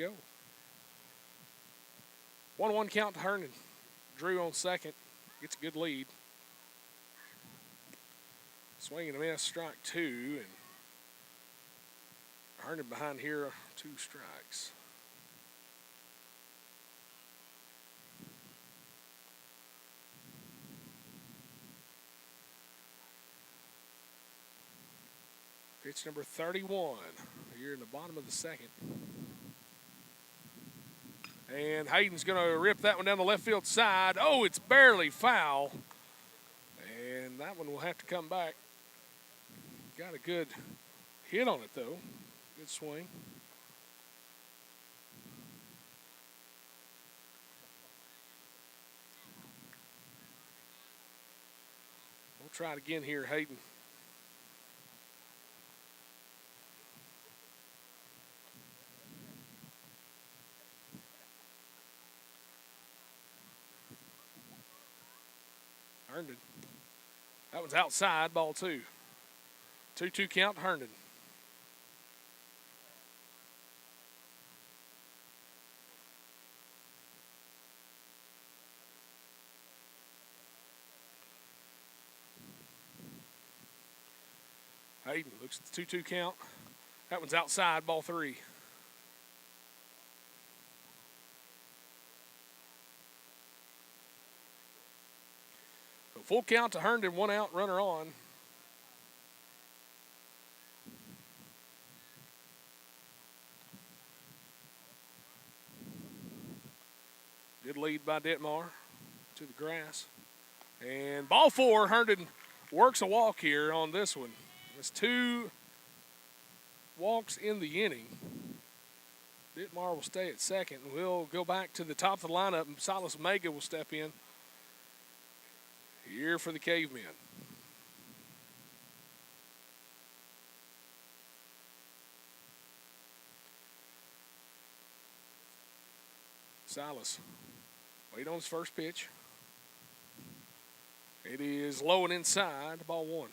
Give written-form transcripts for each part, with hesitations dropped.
go. 1-1 count to Herndon. Drew on second. Gets a good lead. Swing and a miss, strike two. And Herndon behind here, 2 strikes. Pitch number 31 here in the bottom of the second. And Hayden's going to rip that one down the left field side. Oh, it's barely foul. And that one will have to come back. Got a good hit on it, though. Good swing. We'll try it again here, Hayden. Herndon. That one's outside, ball 2. 2-2 count, Herndon. Hayden looks at the 2-2 count. That one's outside, ball 3. So full count to Herndon, 1 out, runner on. Good lead by Ditmar to the grass. And ball 4, Herndon works a walk here on this one. It's 2 walks in the inning. Ditmar will stay at second. We'll go back to the top of the lineup, and Silas Mega will step in here for the Cavemen. Silas, wait on his first pitch. It is low and inside, ball 1.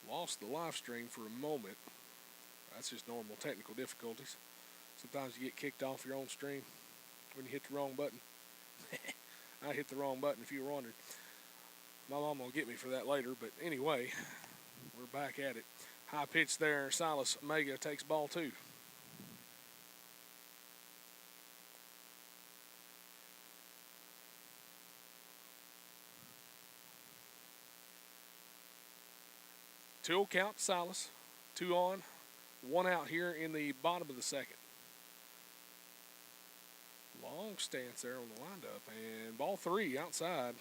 Lost the live stream for a moment. That's just normal technical difficulties. Sometimes you get kicked off your own stream when you hit the wrong button. I hit the wrong button if you were wondering. My mom will get me for that later, but anyway, we're back at it. High pitch there, Silas Mega takes ball 2. Two count, Silas. 2 on, 1 out here in the bottom of the second. Long stance there on the windup, and ball 3 outside.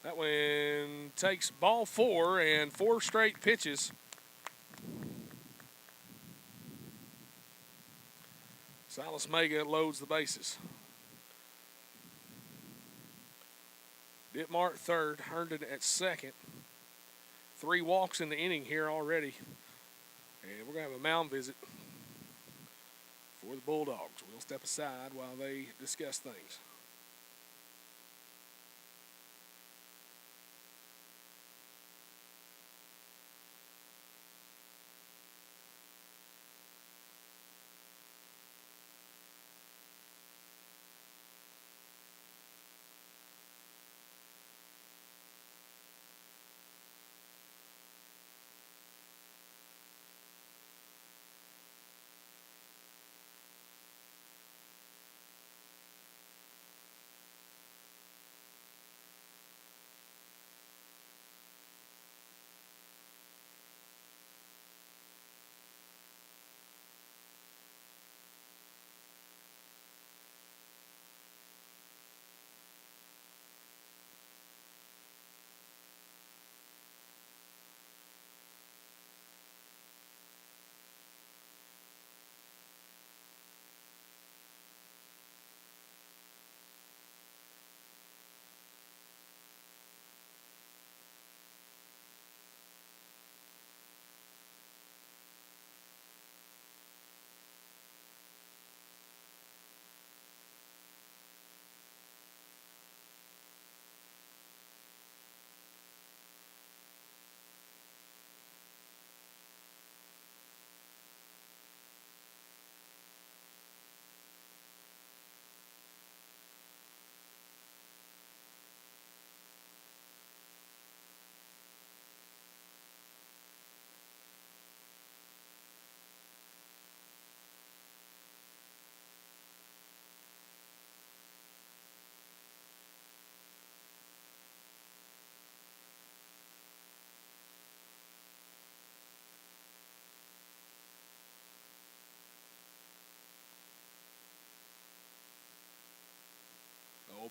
That one takes ball 4 and 4 straight pitches. Silas Mega loads the bases. Ditmar at third, Herndon at second. 3 walks in the inning here already. And we're going to have a mound visit for the Bulldogs. We'll step aside while they discuss things.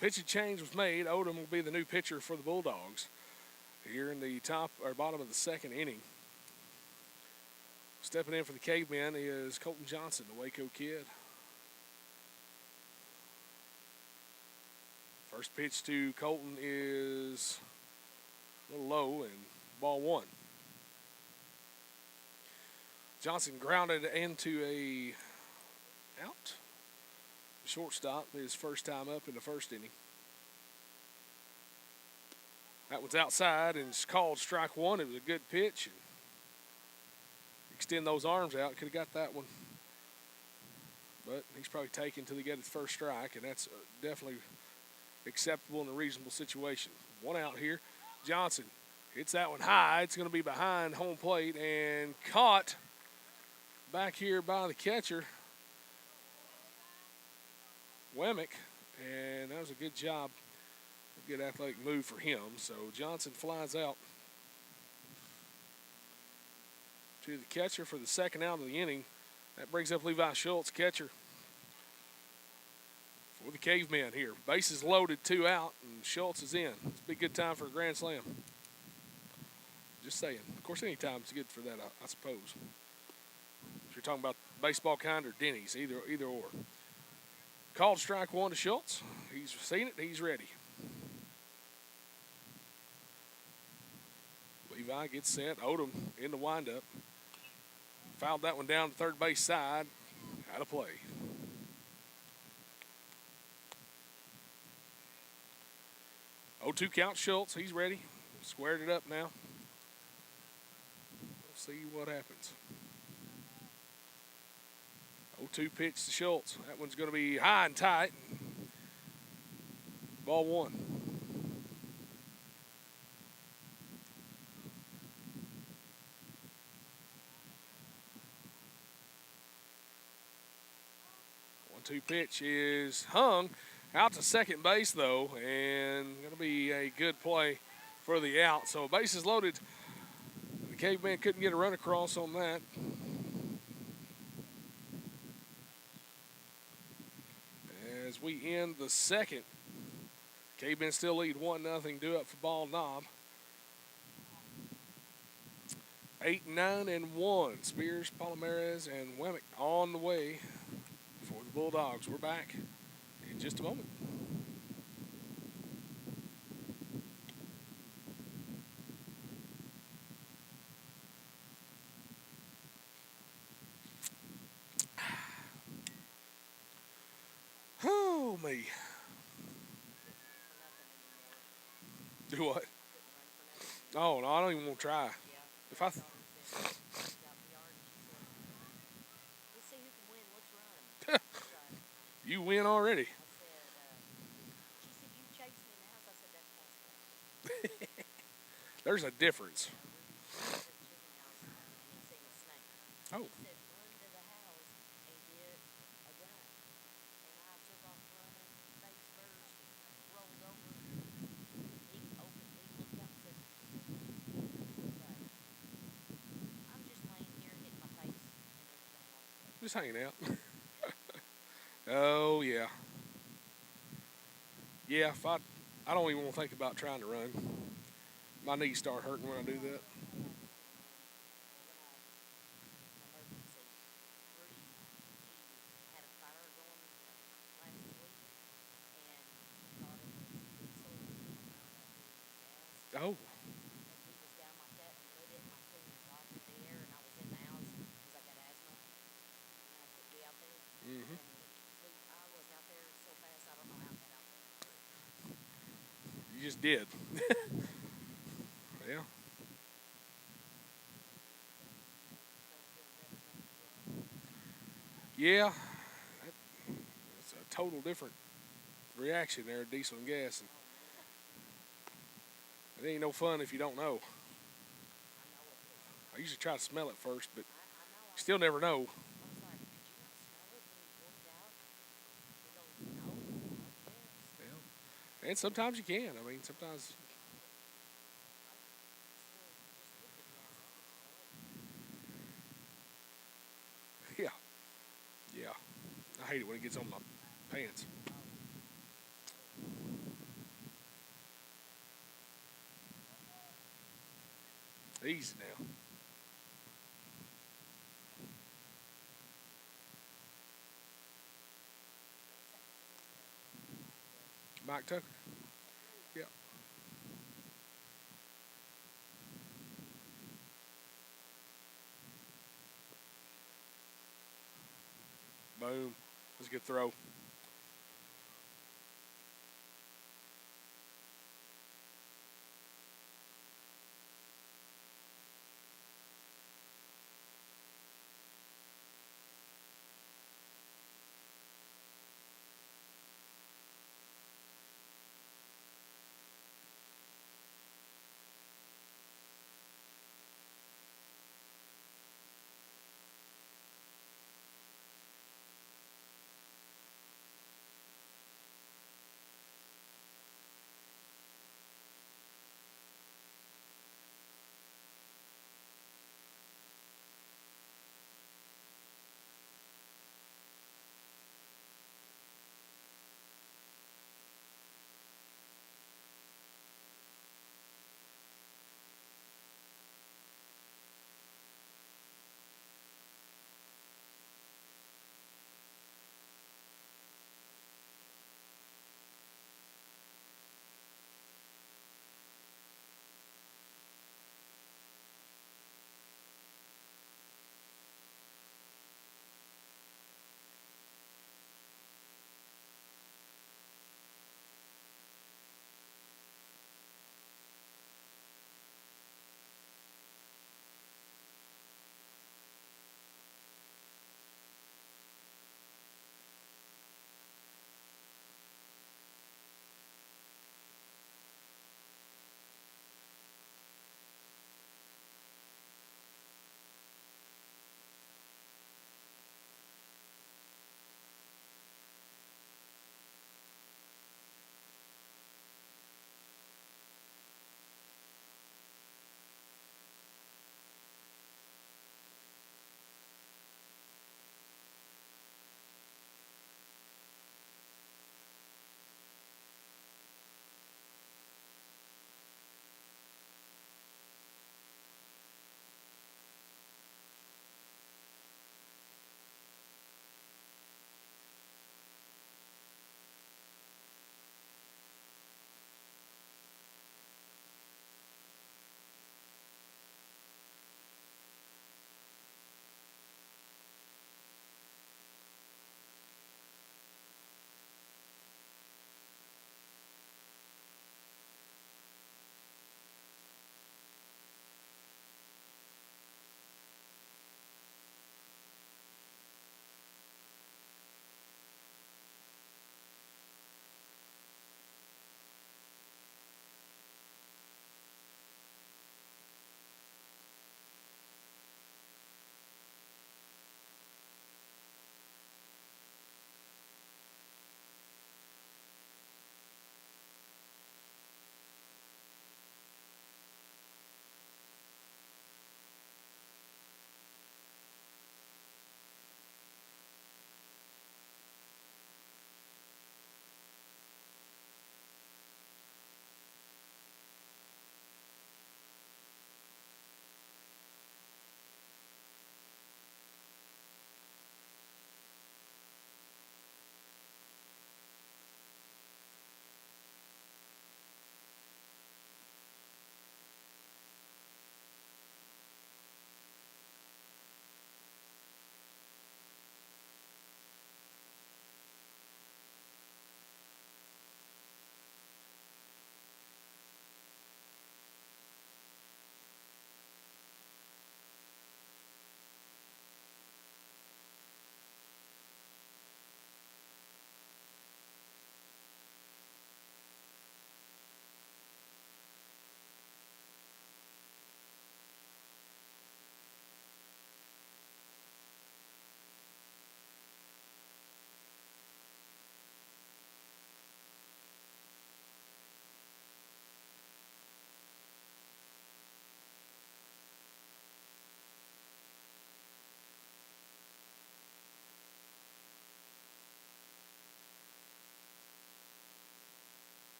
pitching change was made. Odom will be the new pitcher for the Bulldogs here in the top or bottom of the second inning. Stepping in for the Cavemen is Colton Johnson, the Waco kid. First pitch to Colton is a little low and ball one. Johnson grounded into a out. Shortstop, his first time up in the first inning. That one's outside and it's called strike one. It was a good pitch. And extend those arms out, could have got that one. But he's probably taken until he gets his first strike, and that's definitely acceptable in a reasonable situation. One out here. Johnson hits that one high. It's going to be behind home plate and caught back here by the catcher, Wemmick, and that was a good job. A good athletic move for him. So Johnson flies out to the catcher for the second out of the inning. That brings up Levi Schultz, catcher for the Cavemen here. Bases loaded, 2 out, and Schultz is in. It's a big good time for a grand slam. Just saying. Of course, any time's good for that, I suppose. If you're talking about baseball kind or Denny's, either or. Called strike one to Schultz. He's seen it. He's ready. Levi gets set. Odom in the windup. Fouled that one down to third base side. Out of play. Oh, 2 count Schultz. He's ready. Squared it up now. We'll see what happens. 0-2 pitch to Schultz. That one's going to be high and tight. Ball one. One-two pitch is hung out to second base, though, and going to be a good play for the out. So bases loaded. The Caveman couldn't get a run across on that. As we end the second, Cavemen still lead 1-0, due up for Ball Knob. 8-9-1. Spears, Palomares, and Wemmick on the way for the Bulldogs. We're back in just a moment. Oh, me. Do what? Oh, no, I don't even want to try. If I... You win already. There's a difference. Oh. Just hanging out. Oh, yeah. Yeah, if I don't even want to think about trying to run. My knees start hurting when I do that. Oh. Mm-hmm. You just did. Yeah. Yeah. That's a total different reaction there, diesel and gas. And it ain't no fun if you don't know. I usually try to smell it first, but you still never know. Yeah. And sometimes you can. I mean, sometimes. Yeah. Yeah. I hate it when it gets on my pants. Easy now. Mike Tucker. Yeah. Boom. That's a good throw.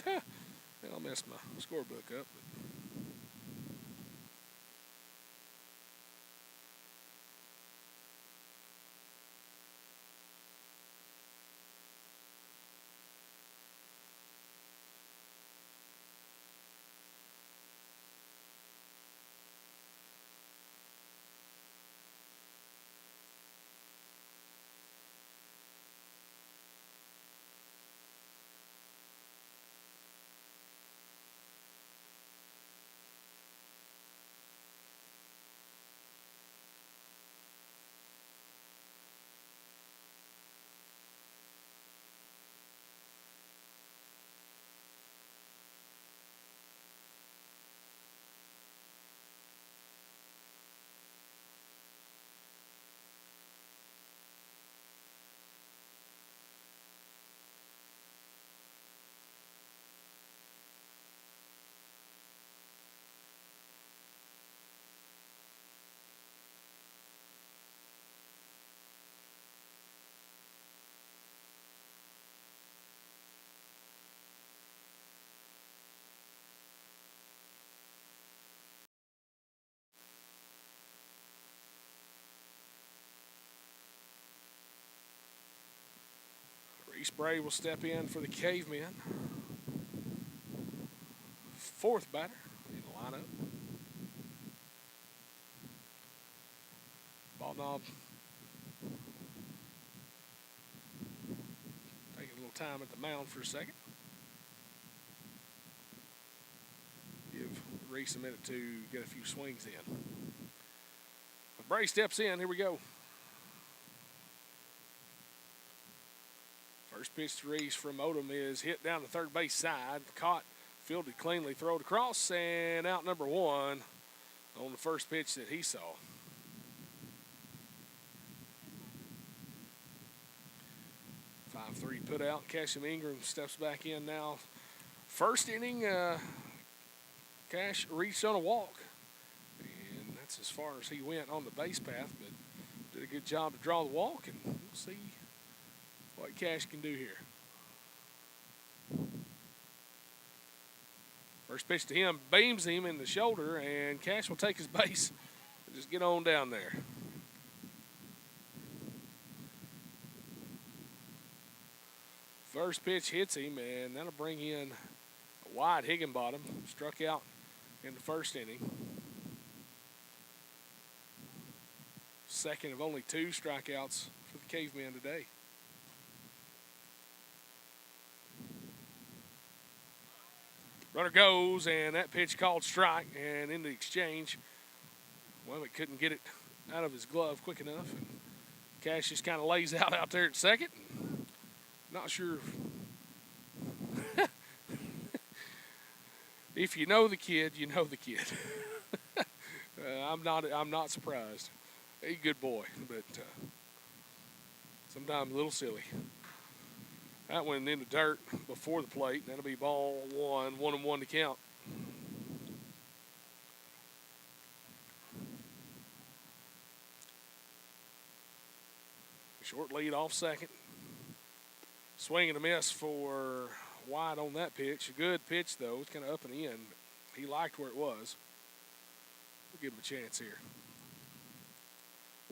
I'll mess my scorebook up. Reese Bray will step in for the Cavemen. Fourth batter in the lineup. Ball knob taking a little time at the mound for a second. Give Reese a minute to get a few swings in. Bray steps in. Here we go. First pitch to Reese from Odom is hit down the third base side. Caught, fielded cleanly, thrown across, and out number one on the first pitch that he saw. Three put out. Cashem Ingram steps back in now. First inning, Cash reached on a walk. And that's as far as he went on the base path, but did a good job to draw the walk, and we'll see what Cash can do here. First pitch to him, beams him in the shoulder, and Cash will take his base and just get on down there. First pitch hits him, and that'll bring in a wide Higginbottom. Struck out in the first inning. Second of only 2 strikeouts for the Cavemen today. Runner goes, and that pitch called strike, and in the exchange, well, it couldn't get it out of his glove quick enough. And Cash just kind of lays out there at second. Not sure if you know the kid, you know the kid. I'm not surprised. He's a good boy, but sometimes a little silly. That went in the dirt before the plate. That'll be ball 1, 1-1 to count. Short lead off second. Swing and a miss for White on that pitch. A good pitch, though. It's kind of up and in. He liked where it was. We'll give him a chance here.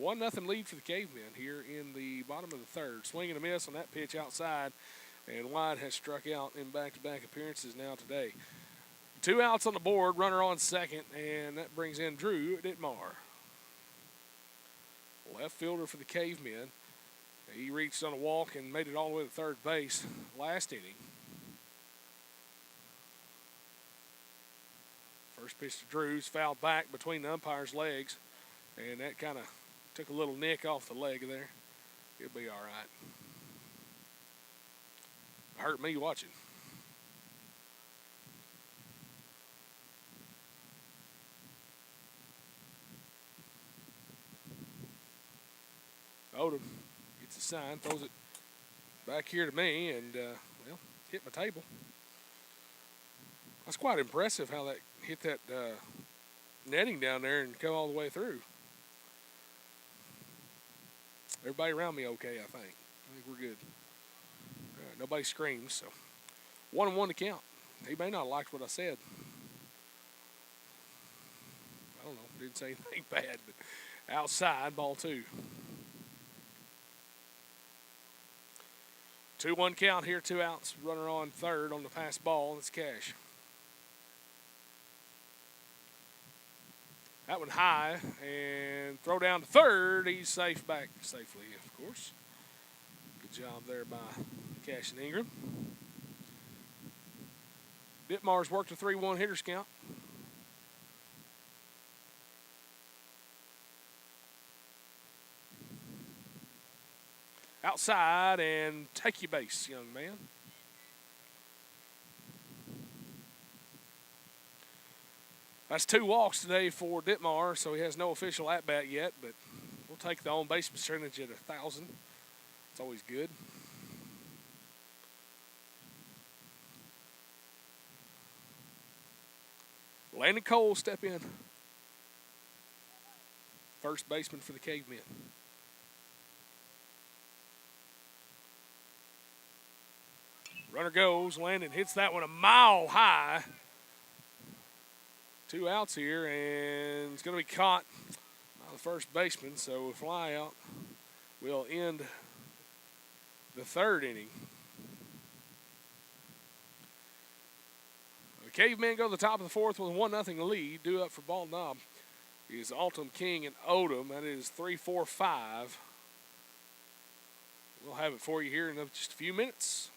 1-0 lead for the Cavemen here in the bottom of the third. Swing and a miss on that pitch outside, and White has struck out in back-to-back appearances now today. 2 outs on the board, runner on second, and that brings in Drew Dittmar. Left fielder for the Cavemen. He reached on a walk and made it all the way to third base last inning. First pitch to Drew's fouled back between the umpire's legs, and that kind of took a little nick off the leg there. He'll be all right. Hurt me watching. Odom gets a sign, throws it back here to me, and, well, hit my table. That's quite impressive how that hit that netting down there and go all the way through. Everybody around me okay, I think. I think we're good. All right, nobody screams, so 1-1 to count. He may not have liked what I said. I don't know. Didn't say anything bad, but outside, ball 2. 2-1 count here, 2 outs. Runner on third on the pass ball. It's Cash. That one high, and throw down to third. He's safe back safely, of course. Good job there by Cash and Ingram. Ditmar's worked a 3-1 hitters count. Outside and take your base, young man. That's 2 walks today for Ditmar, so he has no official at-bat yet, but we'll take the on-base percentage at 1,000. It's always good. Landon Cole step in. First baseman for the Cavemen. Runner goes. Landon hits that one a mile high. 2 outs here, and it's going to be caught by the first baseman, so a fly out will end the 3rd inning. The Cavemen go to the top of the 4th with a 1-0 lead. Due up for Bald Knob is Altum, King, and Odom. That is 3-4-5. We'll have it for you here in just a few minutes.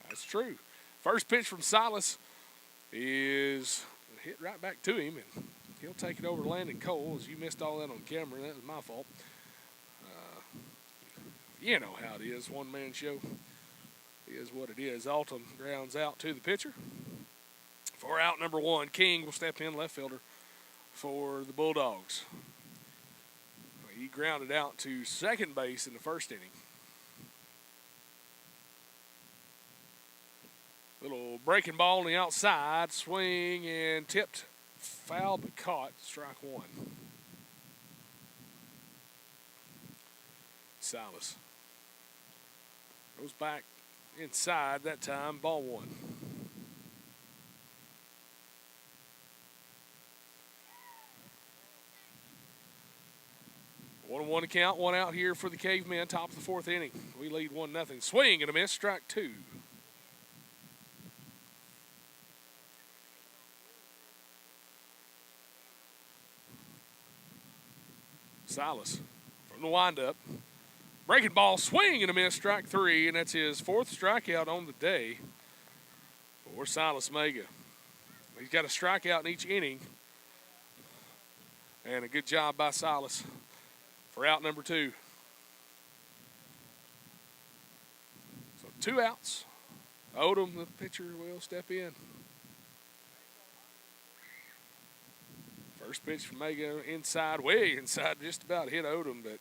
That's true. First pitch from Silas is hit right back to him, and he'll take it over to Landon Cole. As you missed all that on camera, that was my fault. You know how it is, one-man show. It is what it is. Alton grounds out to the pitcher. For out number 1, King will step in, left fielder for the Bulldogs. He grounded out to second base in the first inning. Little breaking ball on the outside, swing and tipped, foul but caught, strike 1. Silas goes back inside that time, ball 1. One count, 1 out here for the Cavemen, top of the 4th inning. We lead 1-0. Swing and a miss, strike 2. Silas from the windup Breaking ball, swing and a miss, strike 3, and that's his 4th strikeout on the day for Silas Mega. He's got a strikeout in each inning, and a good job by Silas for out number 2. So 2 outs. Odom, the pitcher, will step in. First pitch from Mega inside, way inside, just about hit Odom, but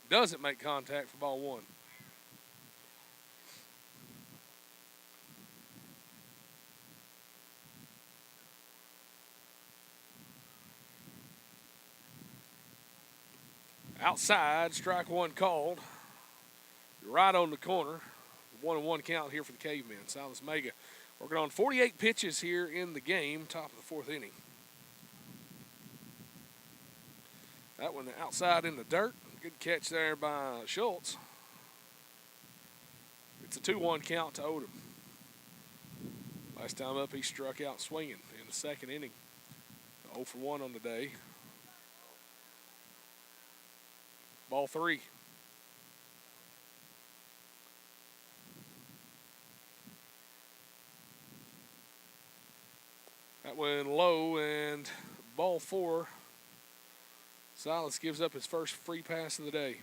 doesn't make contact for ball 1. Outside, strike 1 called. Right on the corner. 1-1 count here for the Cavemen. Silas Mega working on 48 pitches here in the game, top of the 4th inning. That one outside in the dirt. Good catch there by Schultz. It's a 2-1 count to Odom. Last time up, he struck out swinging in the 2nd inning. 0 for 1 on the day. Ball 3. That went low, and ball 4. Silas gives up his first free pass of the day.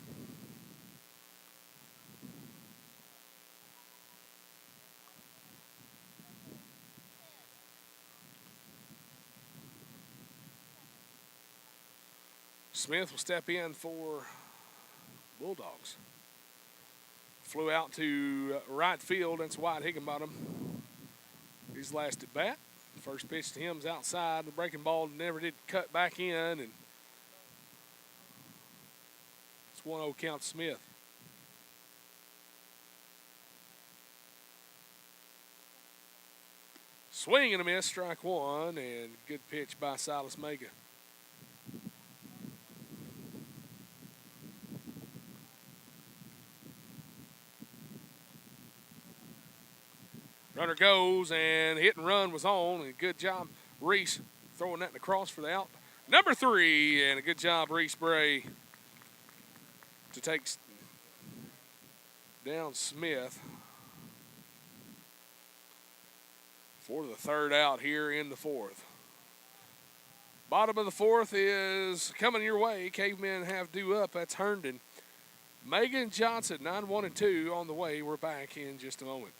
Smith will step in for Bulldogs. Flew out to right field. That's Wyatt Higginbottom. His last at bat. First pitch to him's outside. The breaking ball never did cut back in, and it's 1-0 count Smith. Swing and a miss, strike 1, and good pitch by Silas Mega. Runner goes, and hit and run was on, and good job, Reese, throwing that across for the out. Number 3, and a good job, Reese Bray, to take down Smith for the 3rd out here in the 4th. Bottom of the 4th is coming your way. Cavemen have due up. That's Herndon. Megan Johnson, 9-1-2 on the way. We're back in just a moment.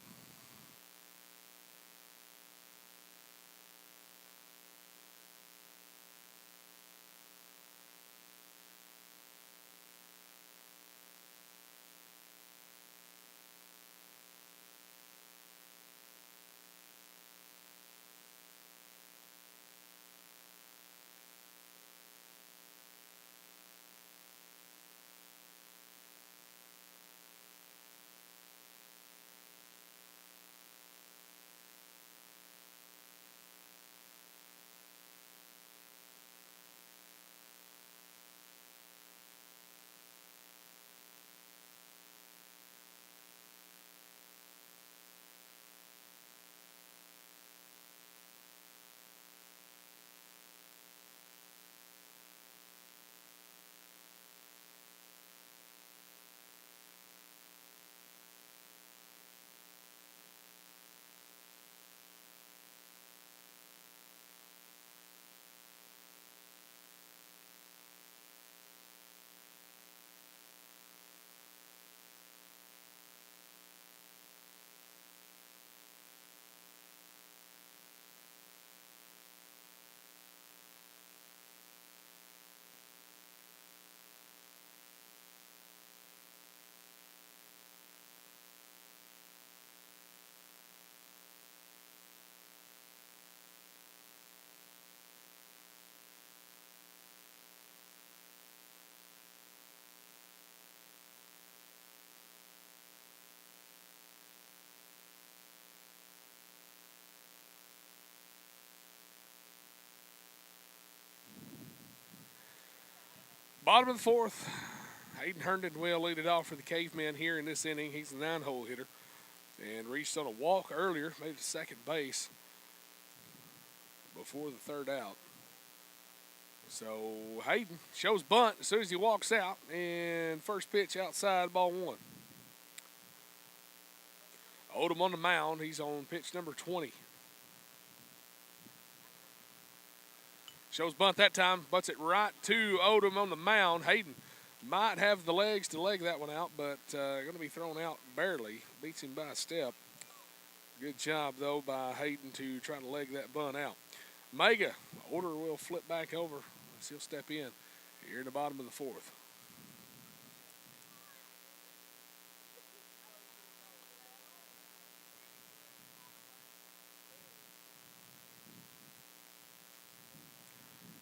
Bottom of the 4th, Hayden Herndon will lead it off for the Cavemen here in this inning. He's the 9-hole hitter and reached on a walk earlier, made it to second base before the 3rd out. So Hayden shows bunt as soon as he walks out, and first pitch outside, ball one. Odom on the mound. He's on pitch number 20. Shows bunt that time, butts it right to Odom on the mound. Hayden might have the legs to leg that one out, but going to be thrown out barely. Beats him by a step. Good job, though, by Hayden to try to leg that bunt out. Mega, order will flip back over as he'll step in here in the bottom of the fourth.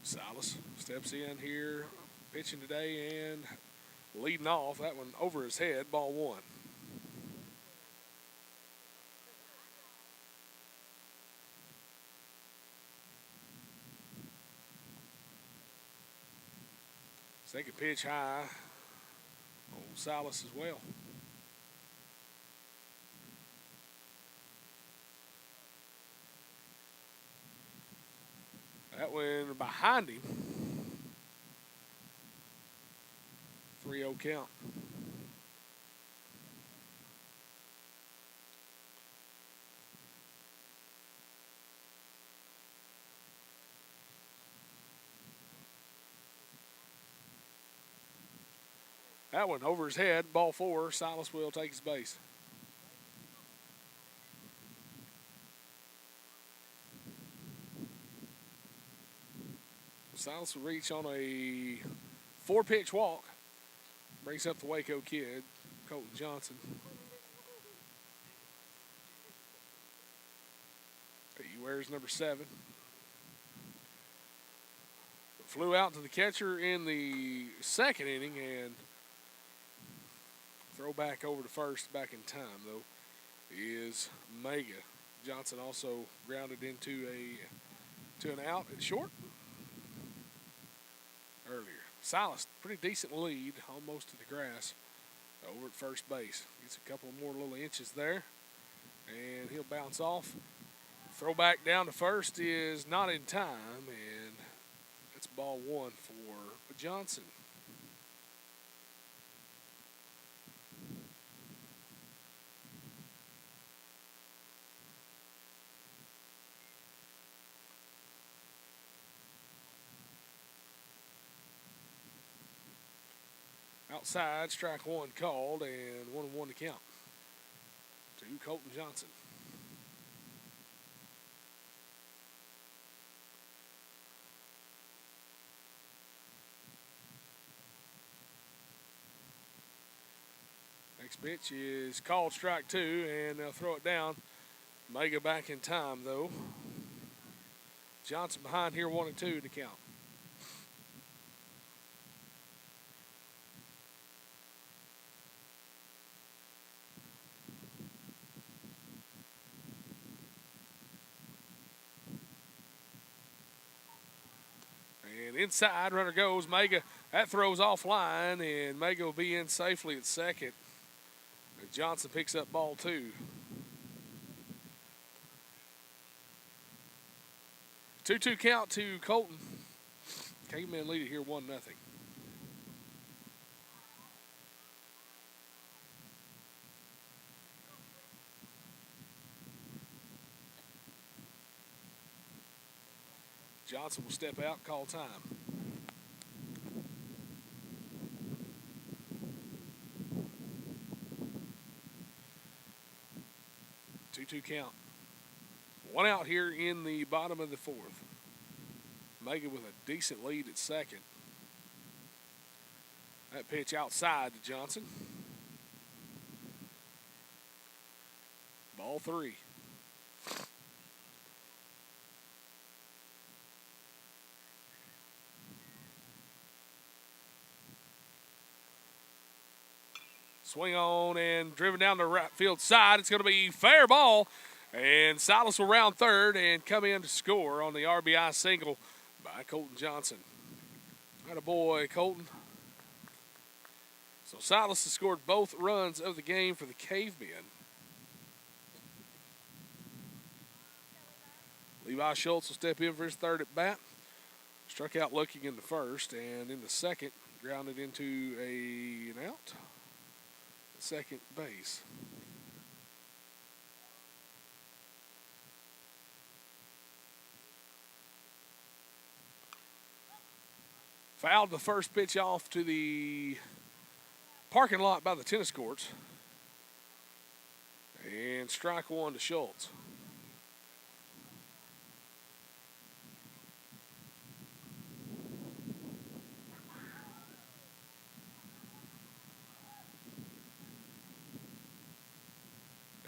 Silas steps in here, pitching today and leading off. That one over his head, ball one. Second pitch high. Old Silas as well. That one behind him. 3-0 count. That one over his head, ball four. Silas will take his base. Silas will reach on a 4-pitch walk. Brings up the Waco kid, Colton Johnson. He wears number 7. Flew out to the catcher in the second inning and throw back over to first back in time, though, is Mega. Johnson also grounded into an out at short earlier. Silas, pretty decent lead, almost to the grass over at first base. Gets a couple more little inches there, and he'll bounce off. Throw back down to first is not in time, and that's ball one for Johnson. Outside, strike one called, and 1-1 to count to Colton Johnson. Next pitch is called strike two, and they'll throw it down. Mega back in time, though. Johnson behind here, 1-2 to count. Inside, runner goes. Mega, that throws offline, and Mega will be in safely at second. And Johnson picks up ball two. 2-2 count to Colton. Cavemen lead it here 1-0. Johnson will step out, call time. 2-2 count. One out here in the bottom of the fourth. Mega with a decent lead at second. That pitch outside to Johnson. Ball three. Swing on and driven down the right field side. It's going to be fair ball. And Silas will round third and come in to score on the RBI single by Colton Johnson. Attaboy, Colton. So Silas has scored both runs of the game for the Cavemen. Levi Schultz will step in for his third at bat. Struck out looking in the first, and in the second, grounded into an out. Second base. Fouled the first pitch off to the parking lot by the tennis courts. And strike one to Schultz.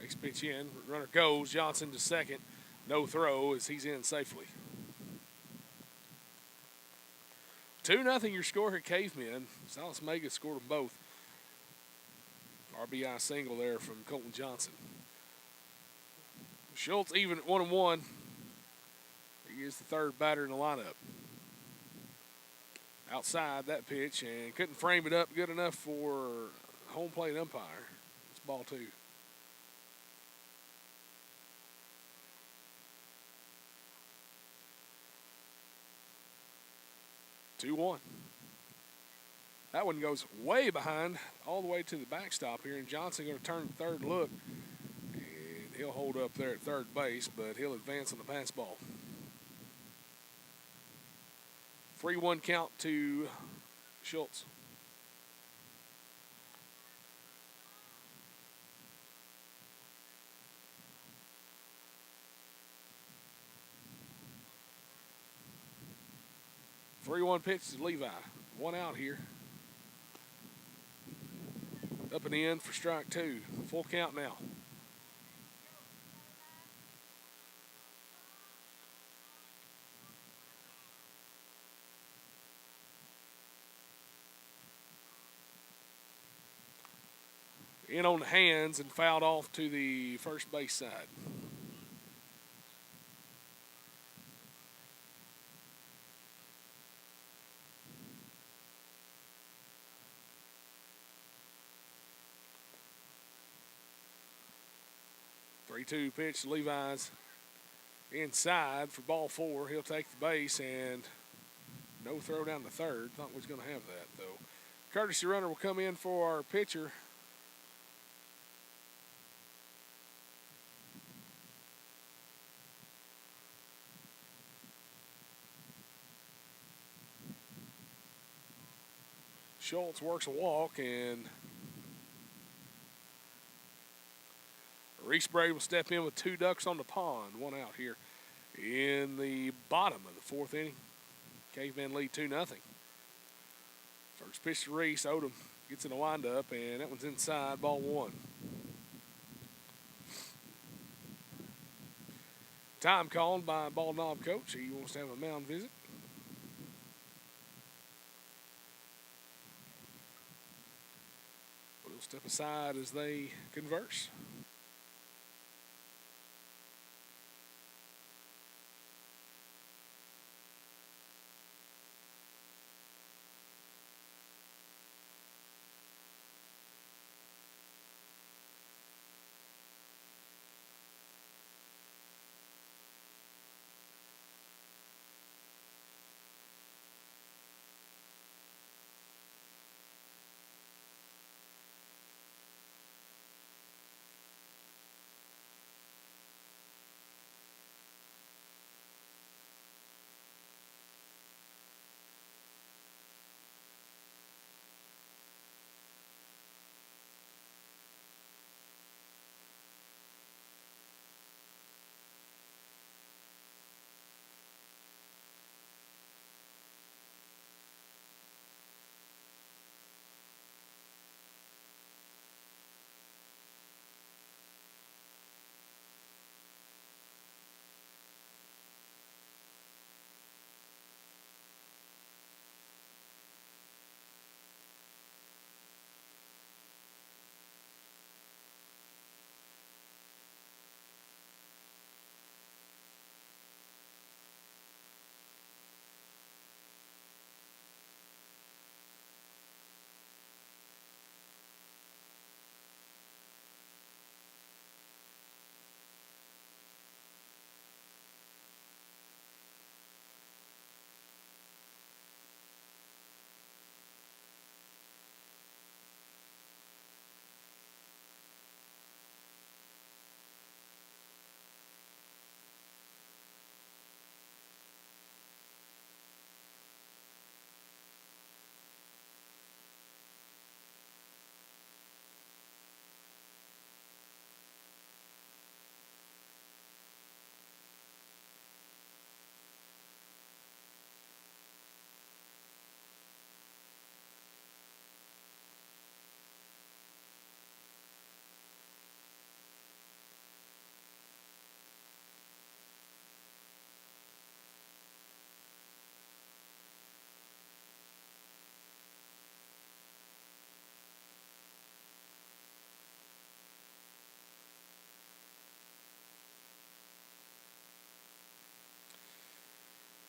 Next pitch in. Runner goes. Johnson to second. No throw as he's in safely. 2-0 your score here, Cavemen. Silas Mega scored them both. RBI single there from Colton Johnson. Schultz even at 1-1. He is the third batter in the lineup. Outside that pitch and couldn't frame it up good enough for home plate umpire. It's ball two. Two one. That one goes way behind, all the way to the backstop here, and Johnson going to turn third look, and he'll hold up there at third base, but he'll advance on the pass ball. 3-1 count to Schultz. Three-one pitch to Levi. One out here. Up and in for strike two. Full count now. In on the hands and fouled off to the first base side. Three-two pitch to Levi's inside for ball four. He'll take the base and no throw down to third. Thought we was going to have that though. Courtesy runner will come in for our pitcher. Schultz works a walk, and Reese Brady will step in with two ducks on the pond. One out here in the bottom of the fourth inning. Cavemen lead 2-0. First pitch to Reese. Odom gets in a windup, and that one's inside, ball one. Time called by Ball Knob coach. He wants to have a mound visit. We'll step aside as they converse.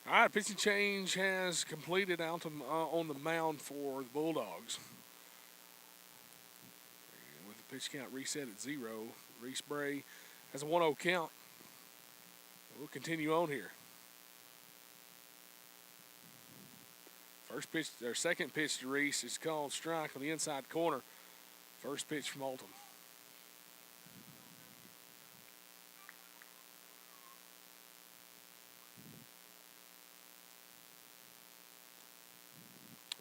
All right, pitching change has completed out on the mound for the Bulldogs. And with the pitch count reset at 0, Reese Bray has a 1-0 count. We'll continue on here. First pitch, or second pitch to Reese is called strike on the inside corner. First pitch from Oldham.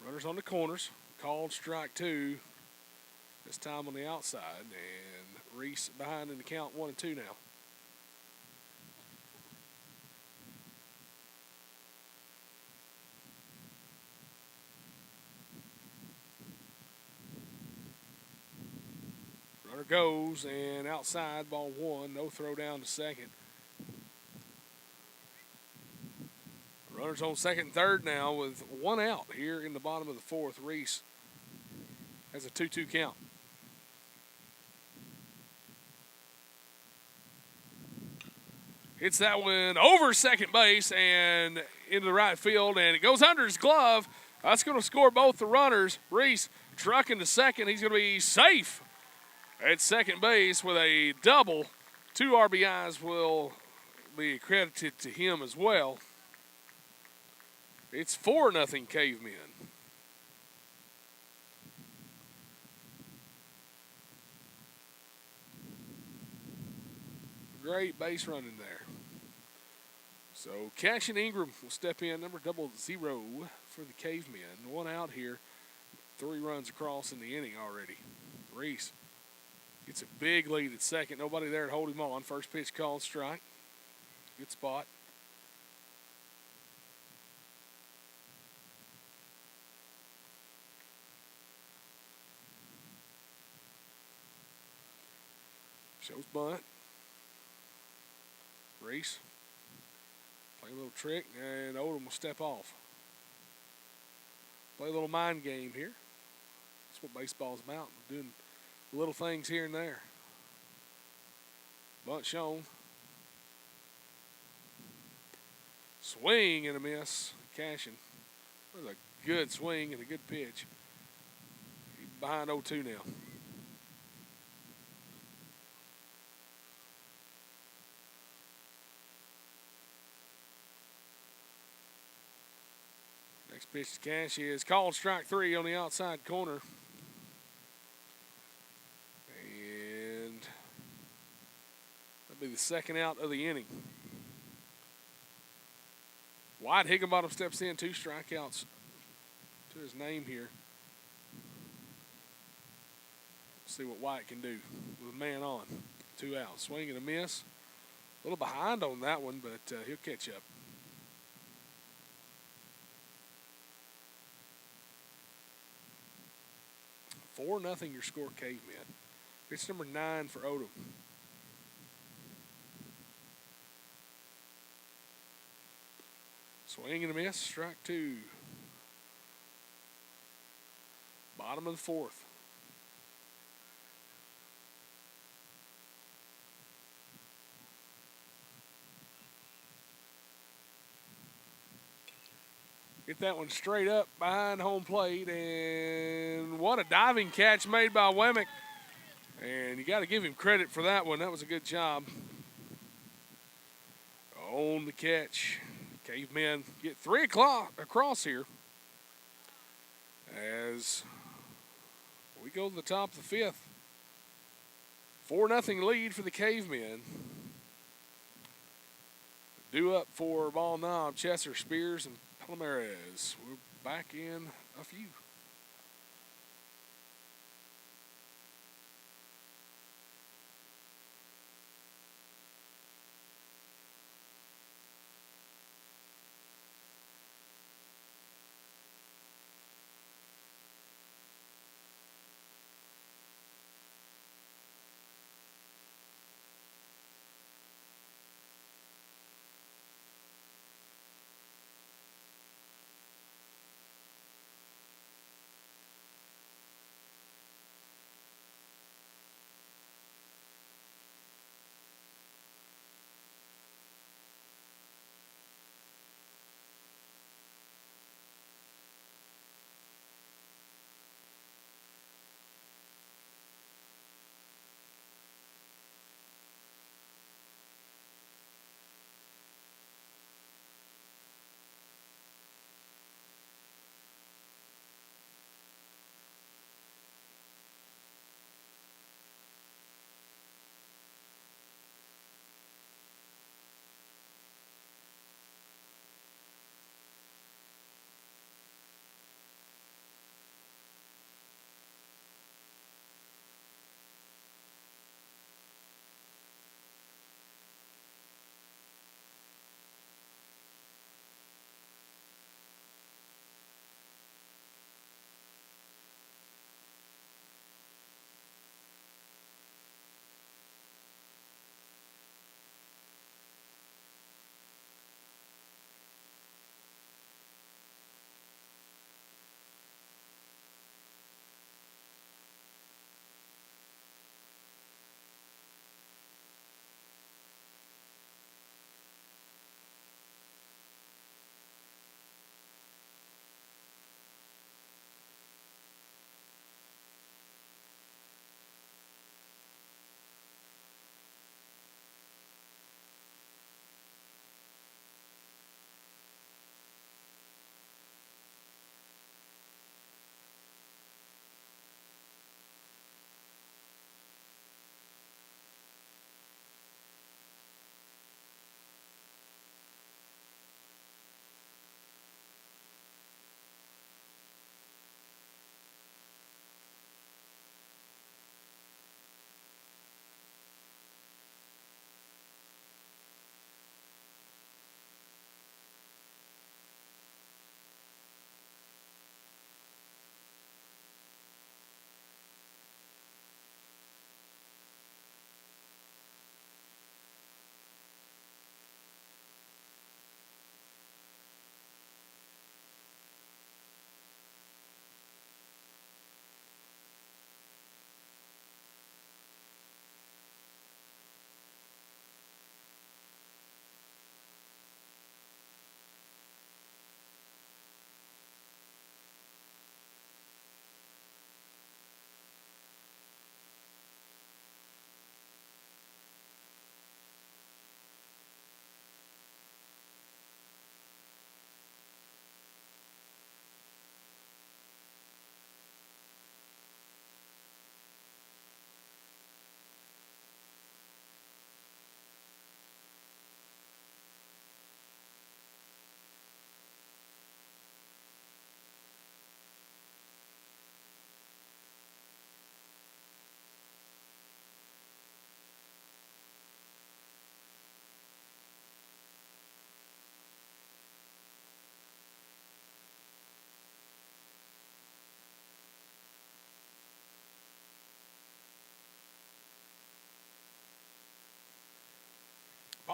Runners on the corners. Called strike 2. This time on the outside. And Reese behind in the count 1-2 now. Runner goes, and outside, ball 1. No throw down to second. Runners on second and third now with 1 out here in the bottom of the 4th. Reese has a 2-2 count. Hits that one over second base and into the right field, and it goes under his glove. That's going to score both the runners. Reese trucking to second. He's going to be safe at second base with a double. 2 RBIs will be accredited to him as well. It's 4-0 Cavemen. Great base running there. So Cashin Ingram will step in, number 00 for the Cavemen. 1 out here, 3 runs across in the inning already. Reese gets a big lead at second. Nobody there to hold him on. First pitch called strike. Good spot. Shows bunt. Reese play a little trick, and Odom will step off. Play a little mind game here. That's what baseball's about, doing little things here and there. Bunt shown. Swing and a miss. Cashin. That was a good swing and a good pitch. He's behind 0-2 now. Next pitch to Cash is called strike 3 on the outside corner. And that'll be the second out of the inning. Wyatt Higginbottom steps in, 2 strikeouts to his name here. Let's see what Wyatt can do with a man on. 2 outs. Swing and a miss. A little behind on that one, but he'll catch up. Four nothing your score, Cavemen. Pitch number 9 for Odom. Swing and a miss, strike 2. Bottom of the 4th. Get that one straight up behind home plate, and what a diving catch made by Wemmick. And you got to give him credit for that one. That was a good job. On the catch. Cavemen get 3 o'clock across here as we go to the top of the 5th. 4-0 lead for the Cavemen. Due up for Ball Knob, Chesser, Spears, and Palomares. We're back in a few.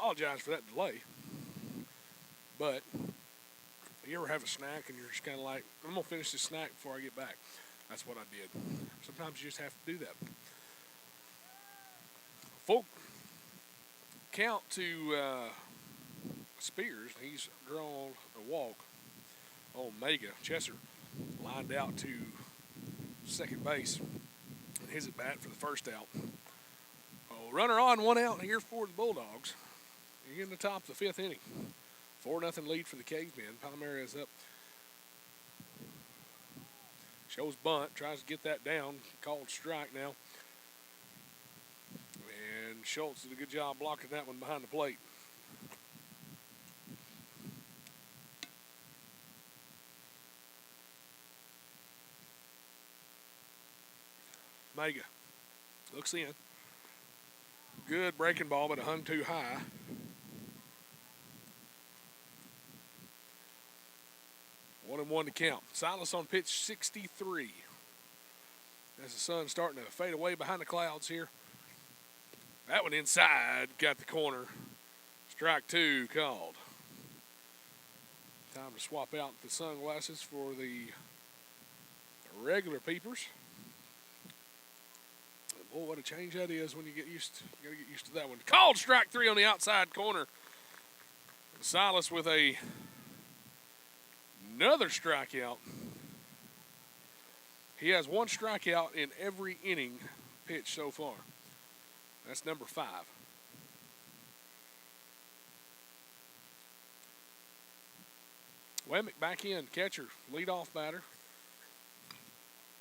apologize for that delay. But you ever have a snack and you're just kind of like, I'm going to finish this snack before I get back. That's what I did. Sometimes you just have to do that. Full count to Spears. He's drawn a walk on Mega. Chesser lined out to second base. And his at bat for the first out. Oh, runner on, one out here for the Bulldogs. You're in the top of the fifth inning. 4-0 lead for the Cavemen. Palmyra is up. Shows bunt, tries to get that down. Called strike now. And Schultz did a good job blocking that one behind the plate. Mega looks in. Good breaking ball, but it hung too high. 1-1 to count. Silas on pitch 63. As the sun's starting to fade away behind the clouds here. That one inside, got the corner. Strike two called. Time to swap out the sunglasses for the regular peepers. And boy, what a change that is when you get used to, you gotta get used to that one. Called strike three on the outside corner. Silas with another strikeout. He has one strikeout in every inning pitched so far. That's number 5. Wemmick back in, catcher, leadoff batter.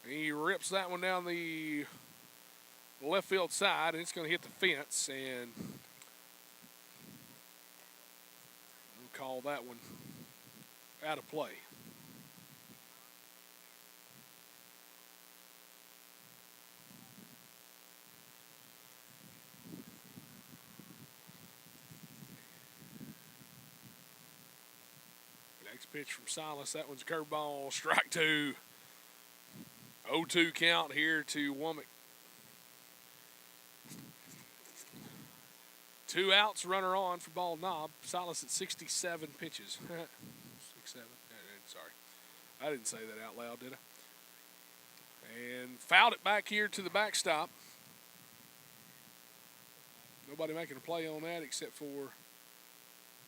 He rips that one down the left field side, and it's going to hit the fence, and we'll call that one out of play. Next pitch from Silas. That one's a curveball. Strike two. 0-2 count here to Womack. 2 outs, runner on for Bald Knob. Silas at 67 pitches. 67. Sorry. I didn't say that out loud, did I? And fouled it back here to the backstop. Nobody making a play on that except for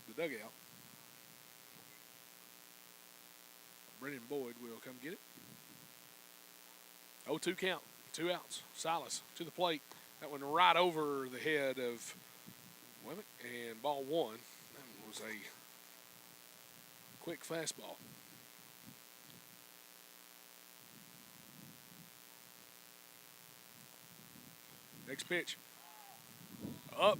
the dugout. Brennan Boyd will come get it. 0-2 count. 2 outs. Silas to the plate. That one right over the head of Wemmick, and ball one. That was a quick fastball. Next pitch. Up,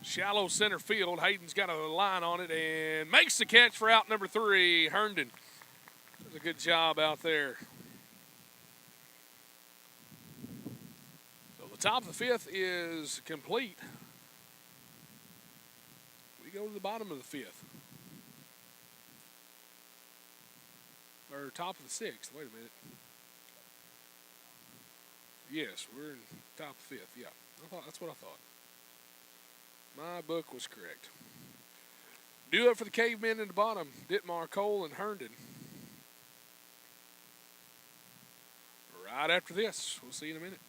shallow center field. Hayden's got a line on it and makes the catch for out number 3, Herndon. Does a good job out there. So the top of the 5th is complete. We go to the bottom of the 5th. Or top of the 6th. Wait a minute. Yes, we're in top of the 5th. Yeah, that's what I thought. My book was correct. Do it for the Cavemen in the bottom. Ditmar, Cole, and Herndon. Right after this. We'll see you in a minute.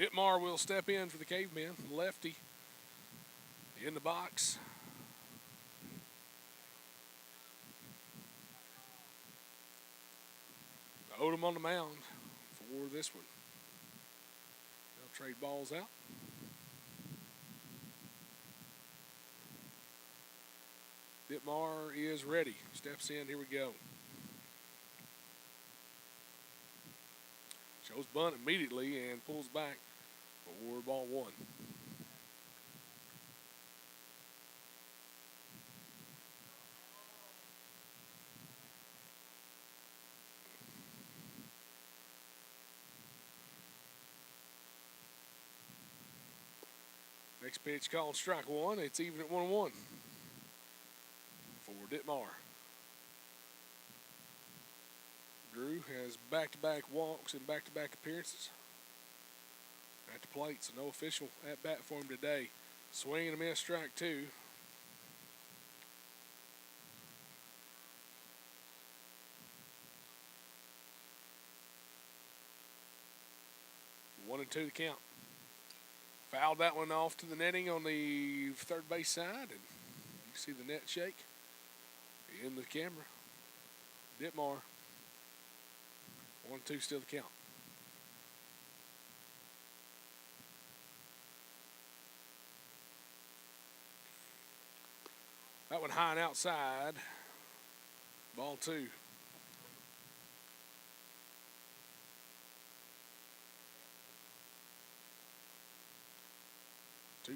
Ditmar will step in for the Cavemen. Lefty in the box. Odom on the mound for this one. They'll trade balls out. Ditmar is ready. Steps in. Here we go. Shows bunt immediately and pulls back for ball one. Next pitch called strike one. It's even at 1-1 for Ditmar. Drew has back-to-back walks and back-to-back appearances at the plate, so no official at-bat for him today. Swing and a miss, strike two. One and two the count. Fouled that one off to the netting on the third base side, and you see the net shake in the camera. Ditmar, 1-2 still the count. That one high and outside. Ball two.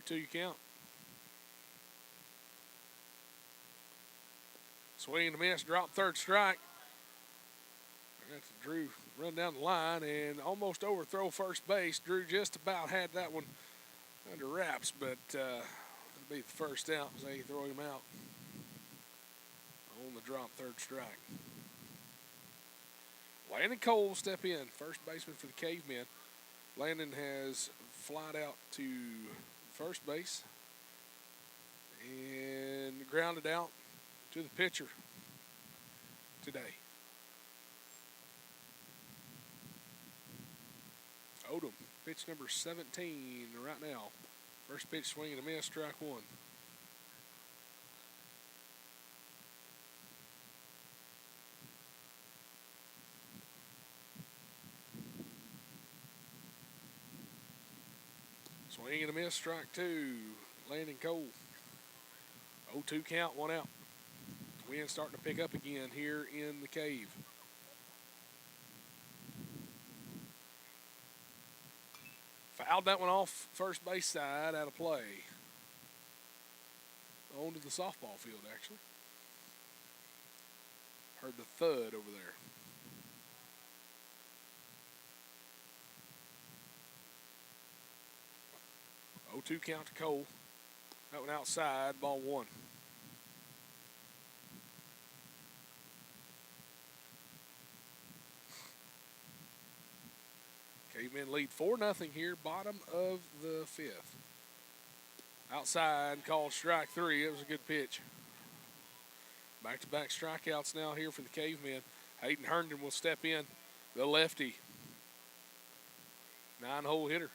Two count. Swing and a miss, drop third strike. That's Drew run down the line and almost overthrow first base. Drew just about had that one under wraps, but it'll be the first out as they throw him out on the drop third strike. Landon Cole step in, first baseman for the Cavemen. Landon has flied out to first base and grounded out to the pitcher today. Odom, pitch number 17 right now. First pitch swing and a miss, strike one. Swing and a miss, strike two. Landon Cole. 0-2 count, one out. Wind starting to pick up again here in the cave. Fouled that one off first base side out of play. Onto the softball field, actually. Heard the thud over there. 0-2 count to Cole. That one outside, ball one. Cavemen lead 4-0 here, bottom of the fifth. Outside, called strike three. It was a good pitch. Back-to-back strikeouts now here for the Cavemen. Hayden Herndon will step in, the lefty. 9-hole hitter.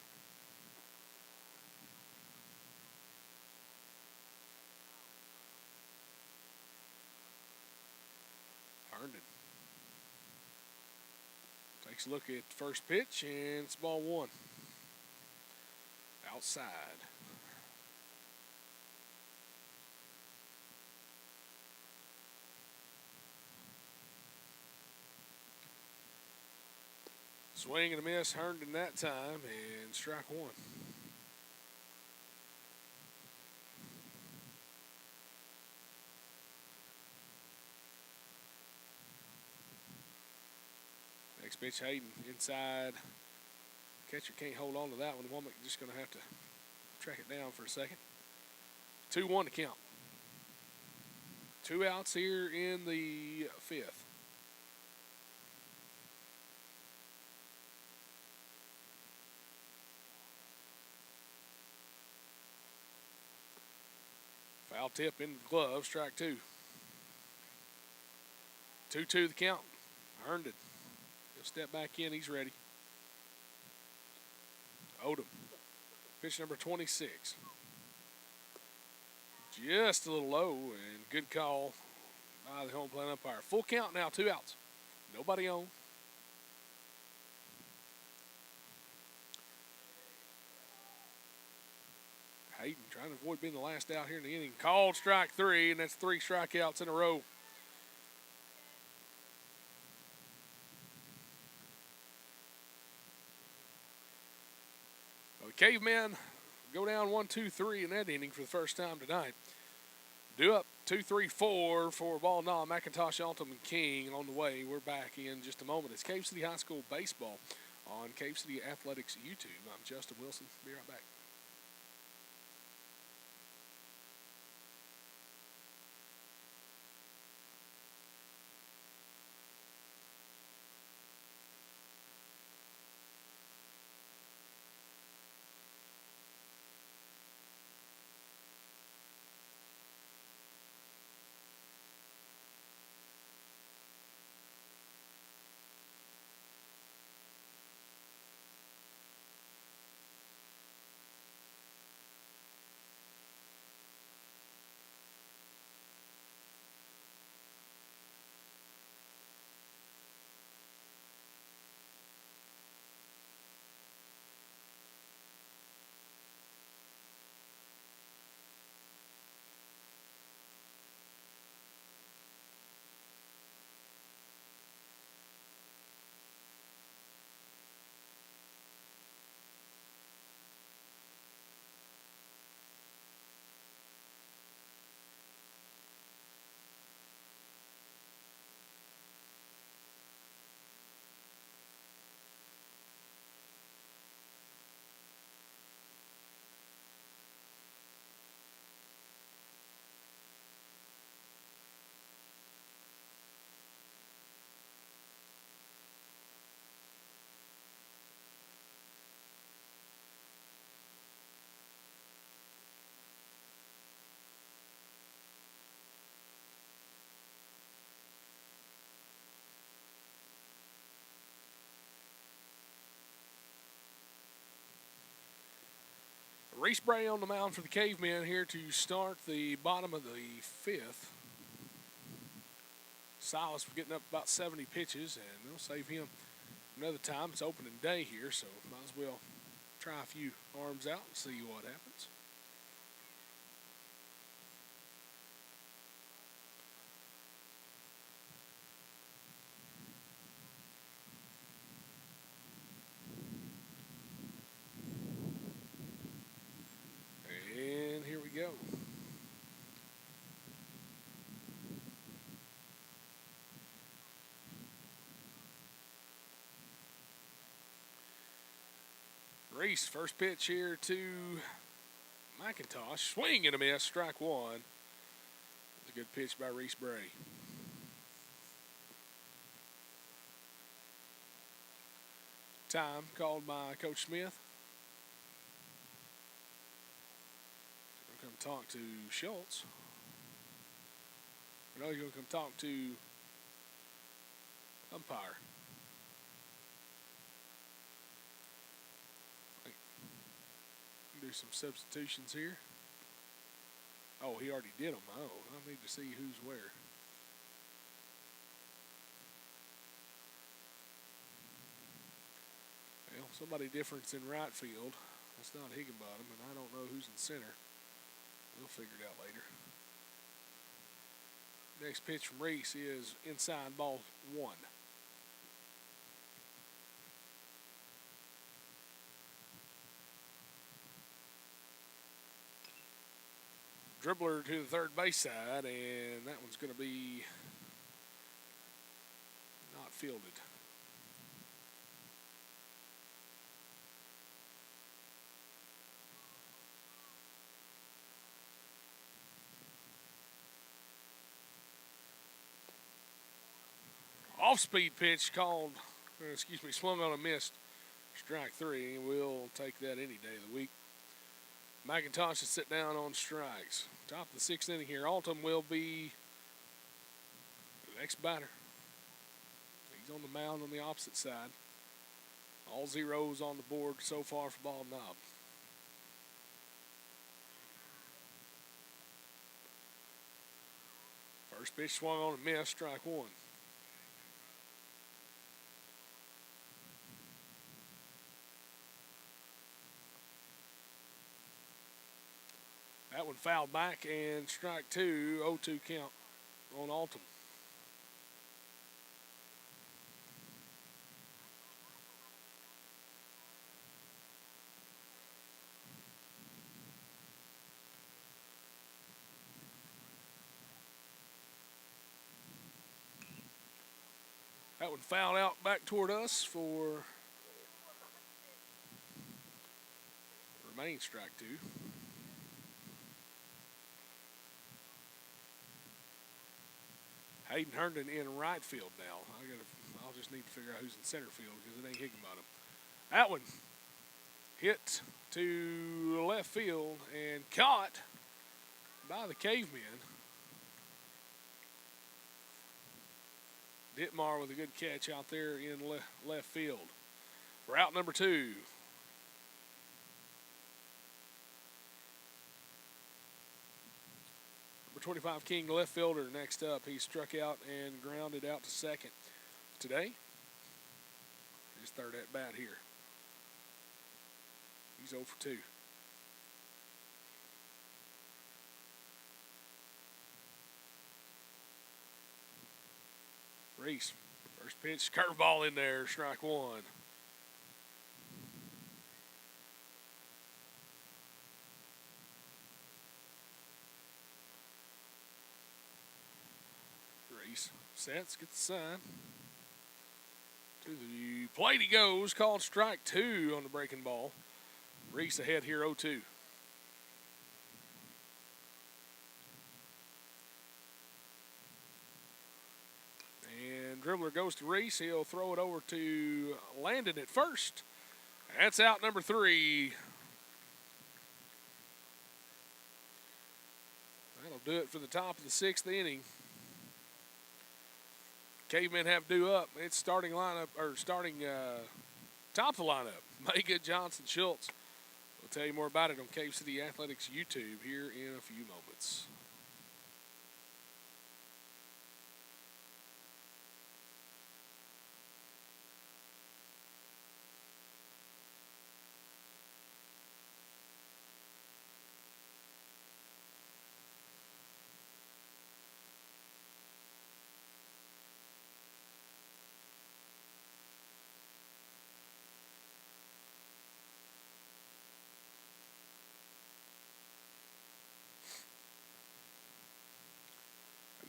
Herndon takes a look at the first pitch, and it's ball one. Outside. Swing and a miss, Herndon that time, and strike one. Next pitch, Hayden inside. Catcher can't hold on to that one. Womack just going to have to track it down for a second. 2-1 to count. 2 outs here in the fifth. Foul tip into the glove, strike two. 2-2 the count. Herndon. He'll step back in, he's ready. Odom. Pitch number 26. Just a little low, and good call by the home plate umpire. Full count now, 2 outs. Nobody on. Hayden trying to avoid being the last out here in the inning. Called strike 3, and that's 3 strikeouts in a row. The Cavemen go down 1-2-3 in that inning for the first time tonight. Due up 2-3-4 for Baldwin, McIntosh, Altum, and King on the way. We're back in just a moment. It's Cave City High School Baseball on Cave City Athletics YouTube. I'm Justin Wilson. Be right back. Reese Bray on the mound for the Cavemen here to start the bottom of the 5th. Silas getting up about 70 pitches, and they'll save him another time. It's opening day here, so might as well try a few arms out and see what happens. And here we go. Reese, first pitch here to McIntosh. Swing and a miss, strike 1. It's a good pitch by Reese Bray. Time called by Coach Smith. We'll come talk to Schultz. I know he's going to come talk to umpire. Do some substitutions here. Oh, he already did them. Oh, I need to see who's where. Well, somebody different's in right field. That's not Higginbottom, and I don't know who's in center. We'll figure it out later. Next pitch from Reese is inside, ball 1. Dribbler to the third base side, and that one's going to be not fielded. Off-speed pitch called, swung on a missed, strike 3. We'll take that any day of the week. McIntosh is sit down on strikes. Top of the 6th inning here. Altum will be the next batter. He's on the mound on the opposite side. All zeros on the board so far for Bald Knob. First pitch swung on and missed, strike one. That one fouled back and strike two, 0-2 count on Alton. That one fouled out back toward us for remaining strike two. Hayden Herndon in right field now. I'll just need to figure out who's in center field because it ain't Higginbottom. That one hit to left field and caught by the Cavemen. Ditmar with a good catch out there in left field. For out number two. Number 25, King, left fielder, next up. He struck out and grounded out to second. Today, his third at bat here. He's 0 for 2. Reese, first pitch, curveball in there, strike one. Reese sets, gets the sign. To the plate he goes, called strike two on the breaking ball. Reese ahead here, 0-2. And dribbler goes to Reese. He'll throw it over to Landon at first. That's out number three. That'll do it for the top of the sixth inning. Cavemen have due up. It's starting lineup, or starting top of the lineup. Maygood, Johnson, Schultz. We'll tell you more about it on Cave City Athletics YouTube here in a few moments.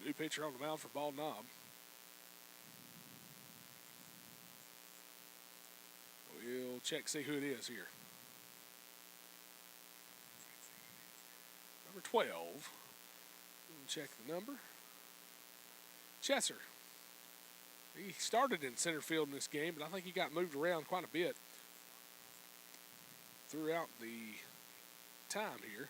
New pitcher on the mound for Bald Knob. We'll check, see who it is here. Number 12. We'll check the number. Chesser. He started in center field in this game, but I think he got moved around quite a bit throughout the time here.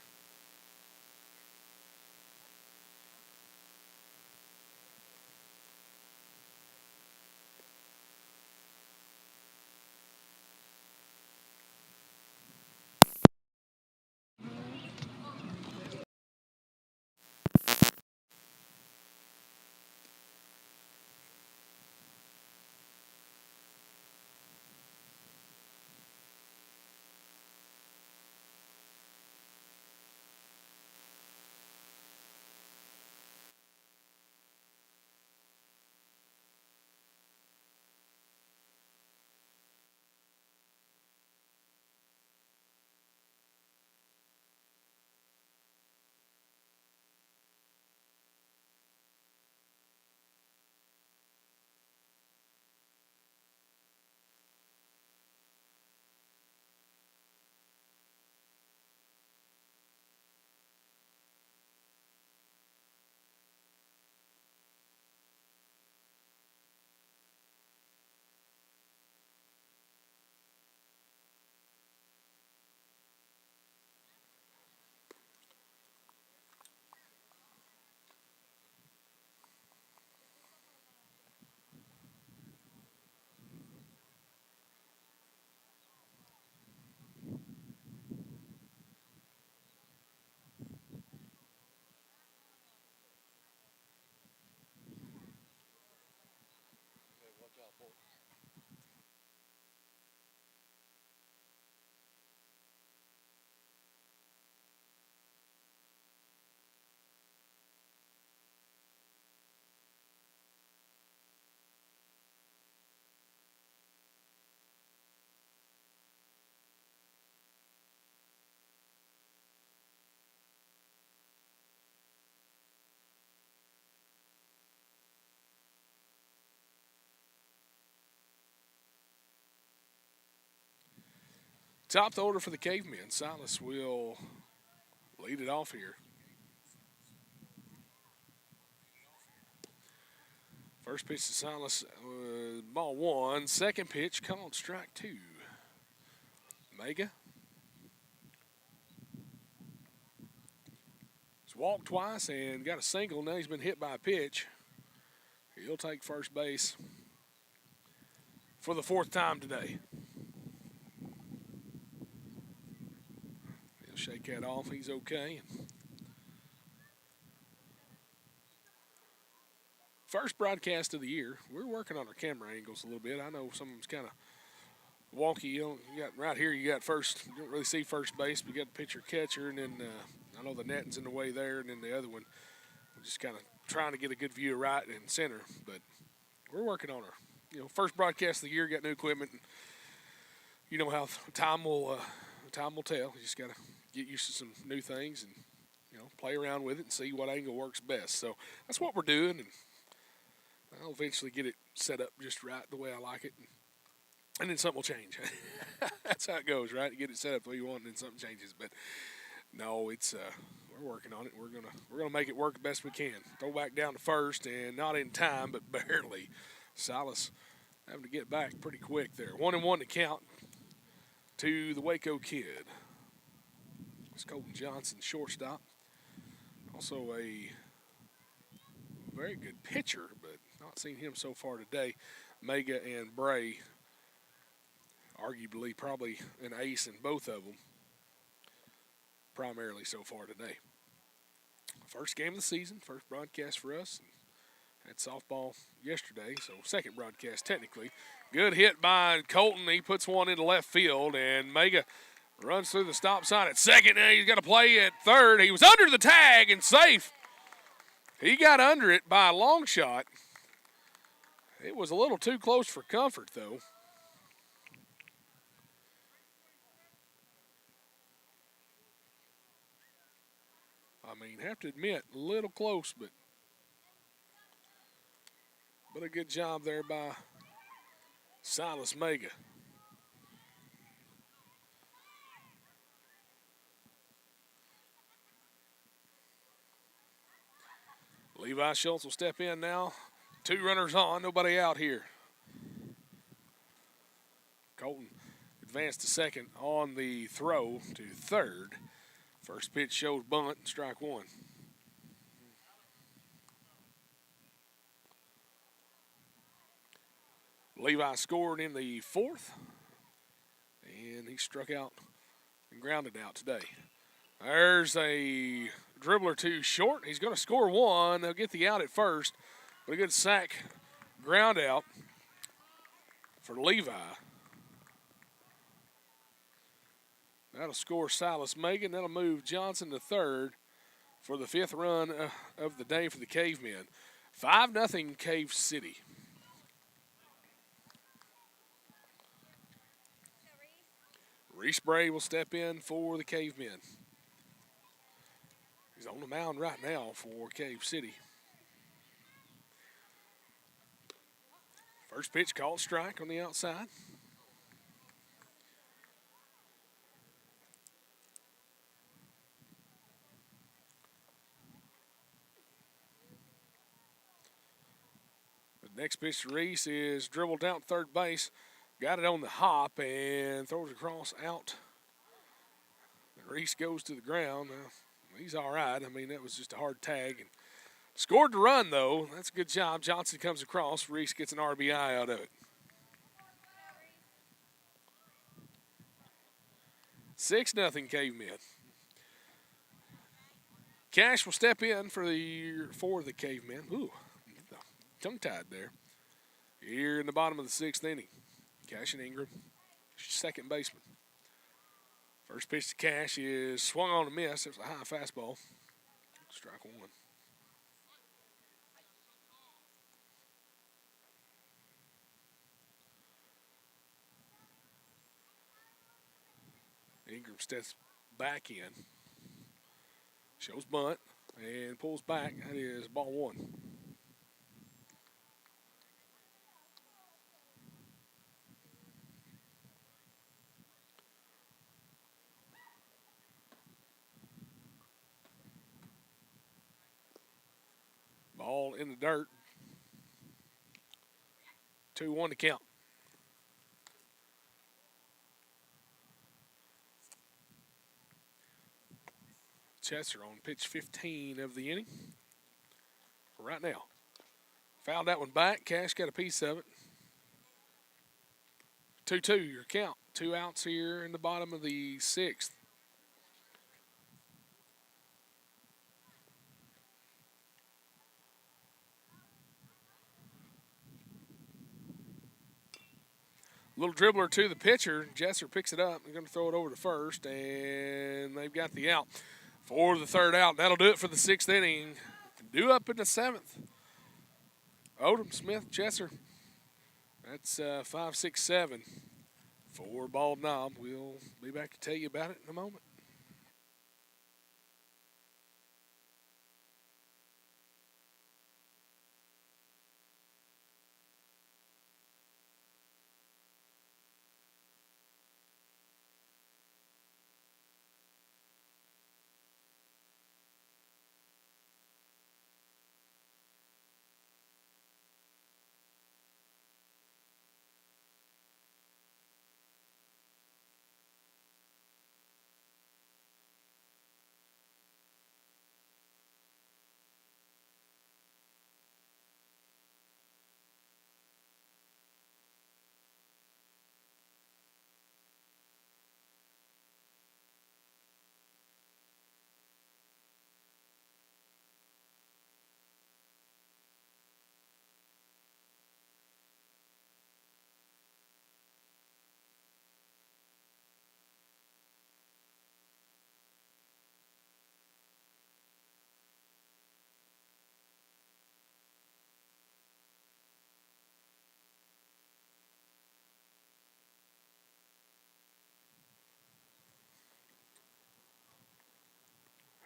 Top of the order for the Cavemen. Silas will lead it off here. First pitch to Silas, ball one. Second pitch called strike two. Mega. He's walked twice and got a single. Now he's been hit by a pitch. He'll take first base for the fourth time today. He'll shake that off. He's okay. First broadcast of the year. We're working on our camera angles a little bit. I know some of them's kind of wonky. You got right here. You got first. You don't really see first base, but you got the pitcher catcher, and then I know the netting's in the way there, and then the other one. We're just kind of trying to get a good view of right and center, but we're working on our first broadcast of the year. Got new equipment. And you know how time will tell. You just got to get used to some new things and play around with it and see what angle works best. So that's what we're doing, and I'll eventually get it set up just right the way I like it, and then something will change. That's how it goes, right? You get it set up the way you want, and then something changes. But no, it's we're working on it. We're gonna make it work the best we can. Throw back down to first, and not in time, but barely. Silas having to get back pretty quick there. 1-1 to count to the Waco Kid. It's Colton Johnson, shortstop. Also a very good pitcher, but not seen him so far today. Mega and Bray, arguably probably an ace in both of them, primarily so far today. First game of the season, first broadcast for us. Had softball yesterday, so second broadcast technically. Good hit by Colton. He puts one into left field, and Mega runs through the stop sign at second. Now he's got to play at third. He was under the tag and safe. He got under it by a long shot. It was a little too close for comfort, though. I mean, have to admit, a little close, but a good job there by Silas Mega. Levi Schultz will step in now. 2 runners on, nobody out here. Colton advanced to second on the throw to third. First pitch shows bunt, strike one. Levi scored in the fourth, and he struck out and grounded out today. There's a dribbler to short. He's going to score one. They'll get the out at first, but a good sack ground out for Levi. That'll score Silas Megan. That'll move Johnson to third for the 5th run of the day for the Cavemen. 5-0 Cave City. Reese Bray will step in for the Cavemen. He's on the mound right now for Cave City. First pitch called strike on the outside. The next pitch to Reese is dribbled down third base. Got it on the hop and throws it across out. And Reese goes to the ground. He's all right. I mean, that was just a hard tag. And scored the run, though. That's a good job. Johnson comes across. Reese gets an RBI out of it. 6-0 Cavemen. Cash will step in for the Cavemen. Ooh, tongue-tied there. Here in the bottom of the 6th inning. Cash and Ingram, second baseman. First pitch to Cash is swung on a miss. It was a high fastball. Strike one. Ingram steps back in. Shows bunt and pulls back. That is ball one. ball in the dirt. 2-1 to count. Chester on pitch 15 of the inning. Right now. Fouled that one back. Cash got a piece of it. 2-2, your count. 2 outs here in the bottom of the 6th. Little dribbler to the pitcher. Jesser picks it up. They're going to throw it over to first, and they've got the out for the 3rd out. That'll do it for the 6th inning. Due up in the 7th. Odom, Smith, Jesser. That's 5, 6, 7 for Bald Knob. We'll be back to tell you about it in a moment.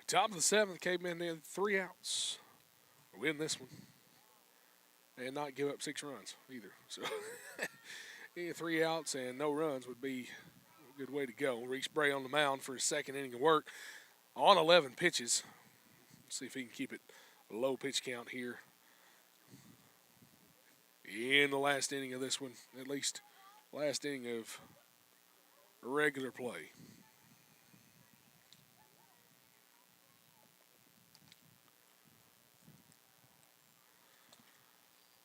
Top of the 7th, Cavemen in 3 outs. Win this one. And not give up 6 runs either. So 3 outs and no runs would be a good way to go. Reese Bray on the mound for his 2nd inning of work on 11 pitches. Let's see if he can keep it a low pitch count here in the last inning of this one. At least last inning of regular play.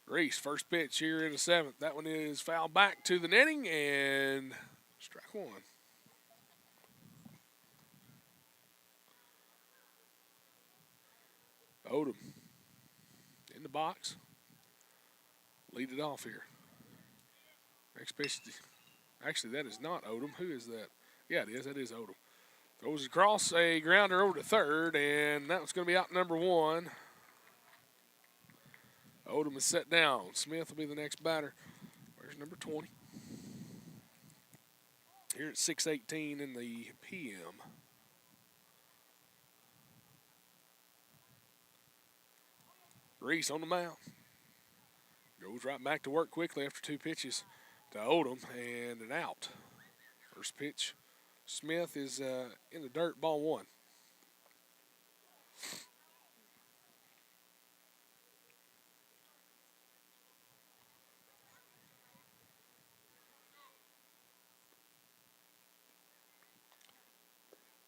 Reese, first pitch here in the 7th. That one is fouled back to the netting and strike 1. Odom in the box. Lead it off here. Next pitch. Actually, that is not Odom. Who is that? Yeah, it is. That is Odom. Throws across a grounder over to 3rd, and that one's going to be out number 1. Odom is set down. Smith will be the next batter. Where's number 20? Here at 6:18 in the PM. Reese on the mound. Goes right back to work quickly after 2 pitches to Odom and an out. First pitch. Smith is in the dirt, ball 1.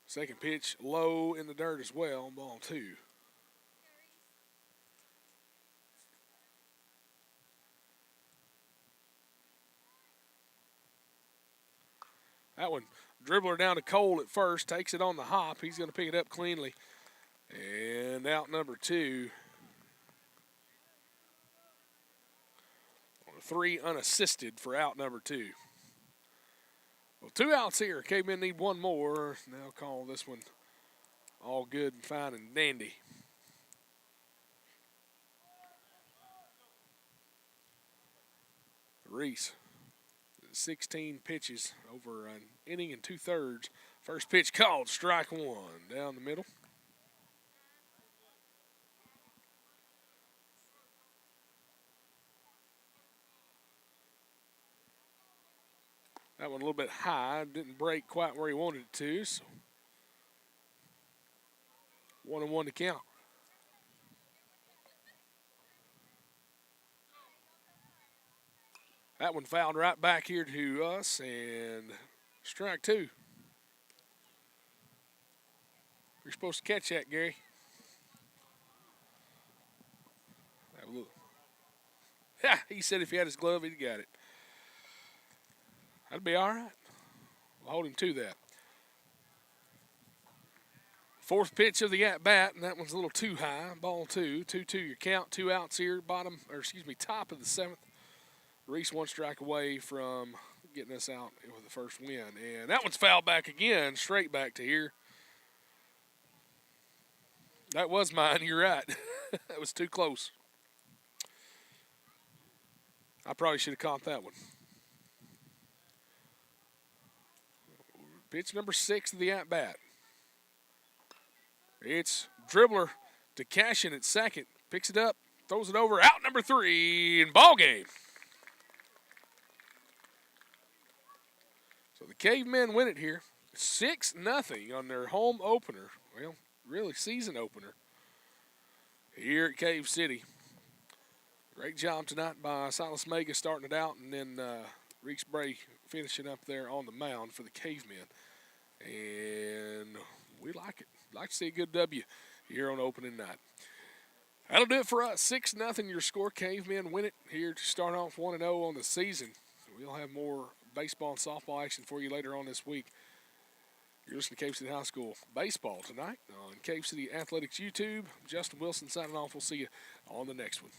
Second pitch low in the dirt as well, ball 2. That one, dribbler down to Cole at first, takes it on the hop. He's going to pick it up cleanly. And out number 2. 3 unassisted for out number 2. Well, 2 outs here. Cavemen need 1 more. Now call this one all good and fine and dandy. Reese, 16 pitches over an inning and 2/3. First pitch called, strike 1 down the middle. That one a little bit high, didn't break quite where he wanted it to, so 1-1 to count. That one fouled right back here to us, and strike 2. You're supposed to catch that, Gary. Yeah, he said if he had his glove, he'd got it. That'd be all right. We'll hold him to that. 4th pitch of the at-bat, and that one's a little too high. Ball 2. 2-2 your count. 2 outs here, top of the 7th. Reese 1 strike away from getting us out with the first win. And that one's fouled back again, straight back to here. That was mine, you're right. That was too close. I probably should have caught that one. Pitch number 6 of the at-bat. It's dribbler to Cashin at second. Picks it up, throws it over, out number 3, and ball game. So the Cavemen win it here. 6-0 on their home opener. Well, really season opener here at Cave City. Great job tonight by Silas Mega starting it out, and then Reese Bray finishing up there on the mound for the Cavemen. And we like it. Like to see a good W here on opening night. That'll do it for us. 6-0 your score. Cavemen win it here to start off 1-0 on the season. We'll have more baseball and softball action for you later on this week. You're listening to Cave City High School baseball tonight on Cave City Athletics YouTube. Justin Wilson signing off. We'll see you on the next one.